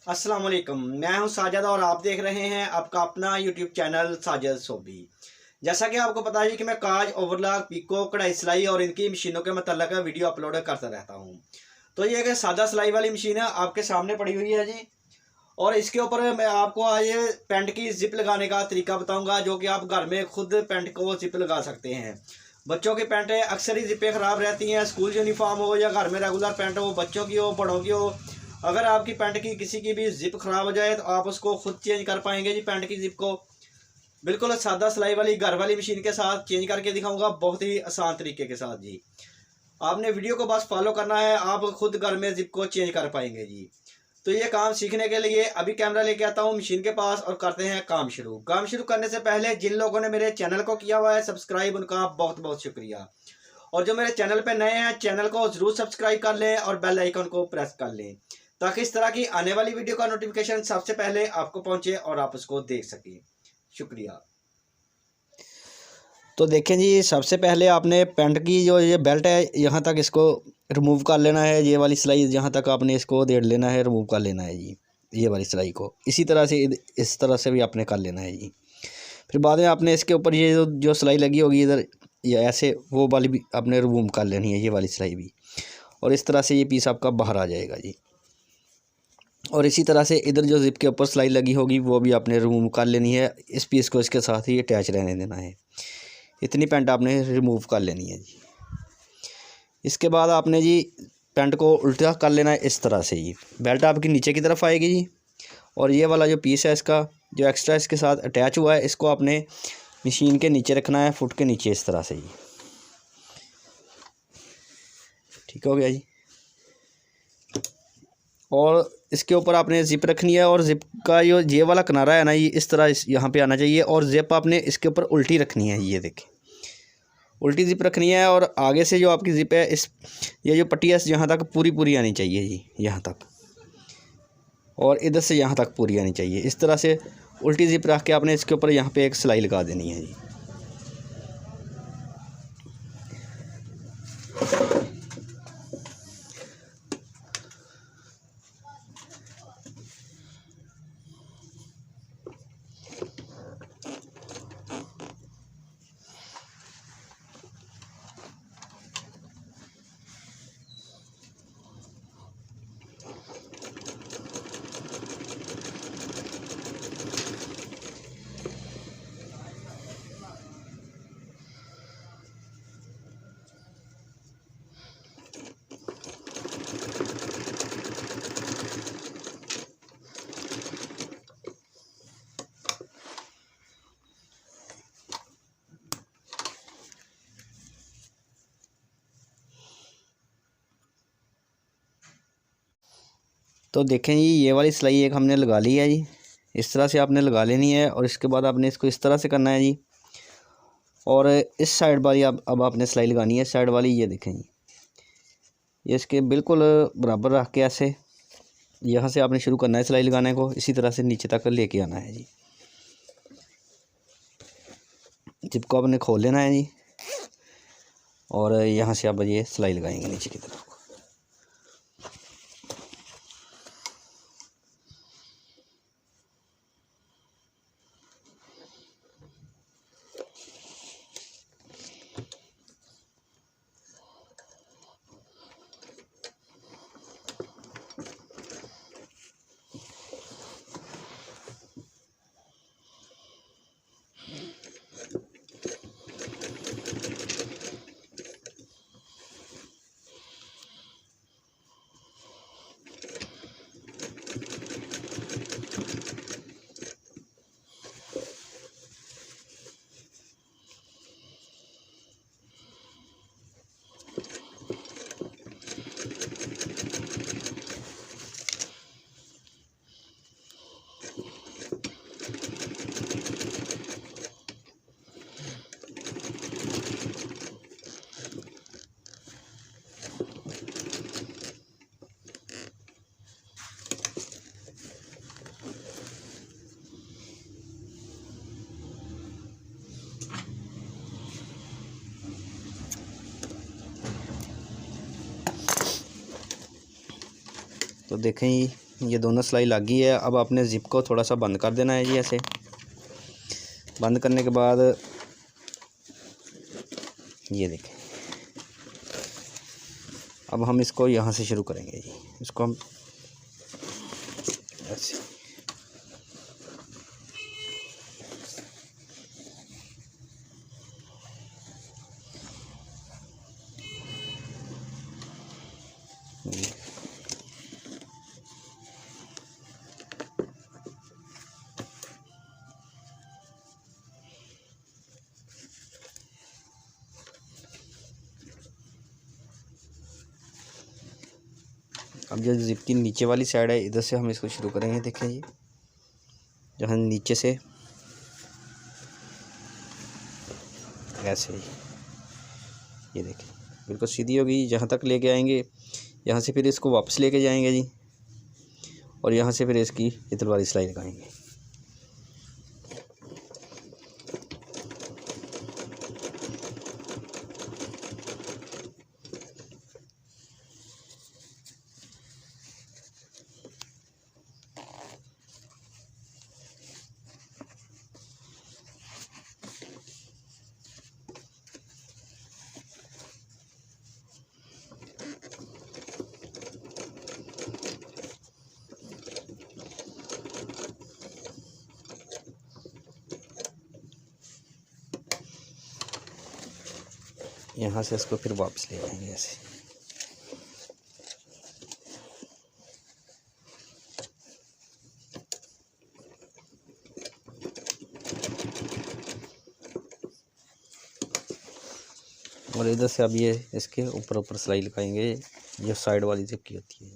अस्सलाम वालेकुम। मैं हूं साजिद और आप देख रहे हैं आपका अपना यूट्यूब चैनल साजिद सोबी। जैसा कि आपको पता है कि मैं काज, ओवरलॉक, पिको, कढ़ाई सिलाई और इनकी मशीनों के मतलब वीडियो अपलोड करता रहता हूं। तो ये एक सादा सिलाई वाली मशीन है, आपके सामने पड़ी हुई है जी। और इसके ऊपर मैं आपको आज पेंट की जिप लगाने का तरीका बताऊंगा, जो कि आप घर में खुद पेंट को जिप लगा सकते हैं। बच्चों की पेंटें अक्सर ही जिपें ख़राब रहती हैं, स्कूल यूनिफॉर्म हो या घर में रेगुलर पेंट हो, बच्चों की हो बड़ों की हो। अगर आपकी पेंट की किसी की भी जिप ख़राब हो जाए तो आप उसको खुद चेंज कर पाएंगे जी। पेंट की जिप को बिल्कुल सादा सिलाई वाली घर वाली मशीन के साथ चेंज करके दिखाऊंगा, बहुत ही आसान तरीके के साथ जी। आपने वीडियो को बस फॉलो करना है, आप खुद घर में जिप को चेंज कर पाएंगे जी। तो ये काम सीखने के लिए अभी कैमरा लेके आता हूँ मशीन के पास और करते हैं काम शुरू। काम शुरू करने से पहले जिन लोगों ने मेरे चैनल को किया हुआ है सब्सक्राइब, उनका बहुत बहुत शुक्रिया। और जो मेरे चैनल पे नए हैं, चैनल को जरूर सब्सक्राइब कर लें और बेल आइकन को प्रेस कर लें, ताकि इस तरह की आने वाली वीडियो का नोटिफिकेशन सबसे पहले आपको पहुंचे और आप उसको देख सकें। शुक्रिया। तो देखें जी, सबसे पहले आपने पेंट की जो ये बेल्ट है यहाँ तक इसको रिमूव कर लेना है। ये वाली सिलाई यहाँ तक आपने इसको देड़ लेना है, रिमूव कर लेना है जी। ये वाली सिलाई को इसी तरह से इस तरह से भी आपने कर लेना है जी। फिर बाद में आपने इसके ऊपर ये जो सिलाई लगी होगी इधर, ये ऐसे वो वाली भी आपने रिमूव कर लेनी है, ये वाली सिलाई भी। और इस तरह से ये पीस आपका बाहर आ जाएगा जी। और इसी तरह से इधर जो जिप के ऊपर सिलाई लगी होगी वो भी आपने रिमूव कर लेनी है। इस पीस को इसके साथ ही अटैच रहने देना है। इतनी पेंट आपने रिमूव कर लेनी है जी। इसके बाद आपने जी पेंट को उल्टा कर लेना है इस तरह से जी। बेल्ट आपकी नीचे की तरफ आएगी जी। और ये वाला जो पीस है इसका जो एक्स्ट्रा इसके साथ अटैच हुआ है, इसको आपने मशीन के नीचे रखना है, फुट के नीचे इस तरह से जी। ठीक हो गया जी। और इसके ऊपर आपने जिप रखनी है और जिप का जो ये वाला किनारा है ना, ये इस तरह यहाँ पे आना चाहिए। और जिप आपने इसके ऊपर उल्टी रखनी है, ये देखें उल्टी जिप रखनी है। और आगे से जो आपकी जिप है ये जो पट्टी है यहाँ तक पूरी पूरी आनी चाहिए जी, यहाँ तक। और इधर से यहाँ तक पूरी आनी चाहिए। इस तरह से उल्टी जिप रख के आपने इसके ऊपर यहाँ पे एक सिलाई लगा देनी है जी। तो देखें जी, ये वाली सिलाई एक हमने लगा ली है जी। इस तरह से आपने लगा लेनी है। और इसके बाद आपने इसको इस तरह से करना है जी। और इस साइड वाली अब आपने सिलाई लगानी है, साइड वाली। ये देखें जी, ये इसके बिल्कुल बराबर रख के ऐसे यहाँ से आपने शुरू करना है सिलाई लगाने को। इसी तरह से नीचे तक लेके आना है जी। जिप को आपने खोल लेना है जी। और यहाँ से आप ये सिलाई लगाएंगे नीचे की तरफ। तो देखें ये दोनों सिलाई लग गई है। अब आपने ज़िप को थोड़ा सा बंद कर देना है जी। ऐसे बंद करने के बाद ये देखें, अब हम इसको यहाँ से शुरू करेंगे जी। इसको हम ऐसे अब जो ज़िप की नीचे वाली साइड है, इधर से हम इसको शुरू करेंगे। देखें जी, जहाँ नीचे से ऐसे ही, ये देखें बिल्कुल सीधी होगी। जहाँ तक लेके आएंगे, यहाँ से फिर इसको वापस लेके जाएंगे जी, और यहाँ से फिर इसकी इधर वाली सिलाई लगाएंगे। यहाँ से इसको फिर वापस ले जाएंगे ऐसे। और इधर से अब ये इसके ऊपर सिलाई लगाएंगे, जो साइड वाली ज़िप की होती है।